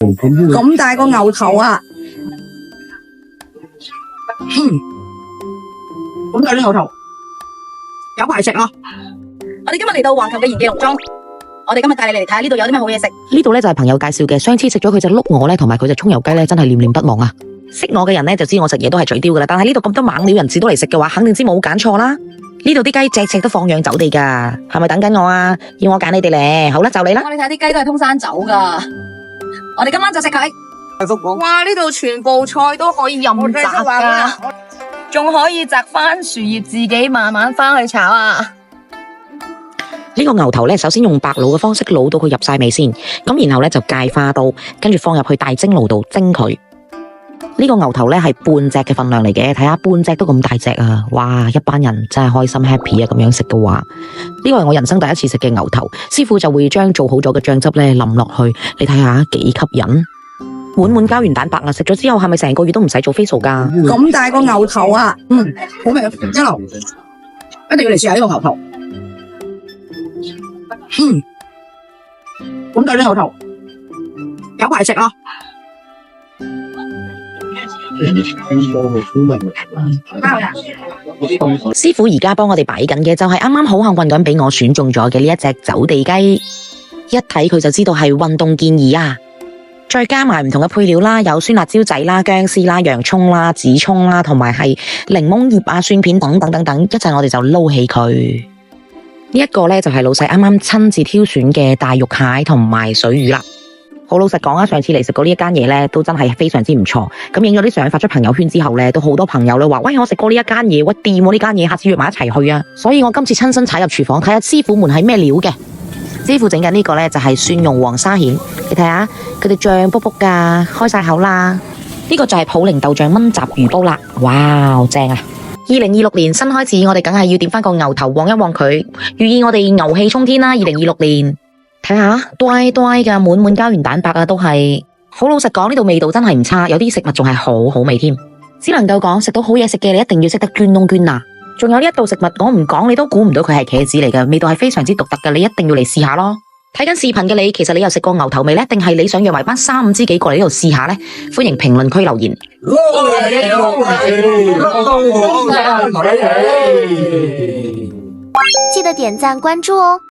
咁大個牛頭啊！咁大啲牛頭，有排食啊！我哋今日嚟到環球嘅延記農莊，我哋今日帶你嚟睇下呢度有啲咩好嘢食。呢度咧就係朋友介紹嘅，上次食咗佢隻碌鵝咧，同埋佢隻蔥油雞咧，真係念念不忘啊！識我嘅人咧就知我食嘢都係嘴刁噶啦，但係呢度咁多猛料人士都嚟食嘅話，肯定知冇揀錯啦。呢度啲雞隻隻都放養走地噶，係咪等緊我啊？要我揀你哋咧？好啦，就你啦。我哋睇啲雞都係通山走噶，我哋今晚就食佢。哇！呢度全部菜都可以任摘噶，仲可以摘番薯葉自己慢慢翻去炒啊！呢個牛頭咧，首先用白滷嘅方式滷到佢入晒味先，咁然後咧就芥花刀，跟住放入去大蒸爐度蒸佢。呢個牛頭咧係半隻嘅份量嚟嘅，睇下半隻都咁大隻啊！哇，一班人真係開心 happy 啊！咁樣食嘅話，呢個係我人生第一次食嘅牛頭，師傅就會將做好咗嘅醬汁咧淋落去，你睇下幾吸引，滿滿膠原蛋白啊！食咗之後係咪成個月都唔使做 facial 噶？咁大個牛頭啊！好味啊！一流，一定要嚟試下呢個牛頭。咁大啲牛頭，有排食啊！師傅而家幫我哋擺緊嘅就係啱啱好幸運咁俾我選中咗嘅呢一隻走地雞，一睇佢就知道係運動建議啊！再加埋唔同嘅配料啦，有酸辣椒仔啦、薑絲啦、洋蔥啦、紫蔥啦，同埋係檸檬葉啊、蒜片等等等等，一陣我哋就撈起佢。呢一個咧就係老細啱啱親自挑選嘅大肉蟹同埋水魚啦。好老實講啊，上次嚟食過呢一間嘢咧，都真係非常之唔錯。咁影咗啲相發出朋友圈之後咧，都好多朋友咧話：喂，我食過呢一間嘢，喂，掂喎呢間嘢，下次約埋一齊去啊！所以我今次親身踩入廚房睇下師傅們係咩料嘅。師傅整緊呢個咧就係蒜蓉黃沙蜆，你睇下佢哋醬卜卜噶，開晒口啦。呢個就係普寧豆醬炆雜魚煲啦，哇，正啊！2026年新開始，我哋梗係要點翻個牛頭旺一旺佢，寓意我哋牛氣沖天啦！2026年。睇下，呆呆嘅滿滿膠原蛋白啊，都係好老實講，呢度味道真係唔差，有啲食物仲係好好味添。只能夠講食到好嘢食嘅，你一定要識得捐窿捐罅。仲有呢一道食物，我唔講你都估唔到佢係茄子嚟嘅，味道係非常之獨特嘅，你一定要嚟試下咯。睇緊視頻嘅你，其實你有食過牛頭未呢？定係你想約埋班3、5知己過嚟呢度試下呢？歡迎評論區留言。記得點讚關注哦。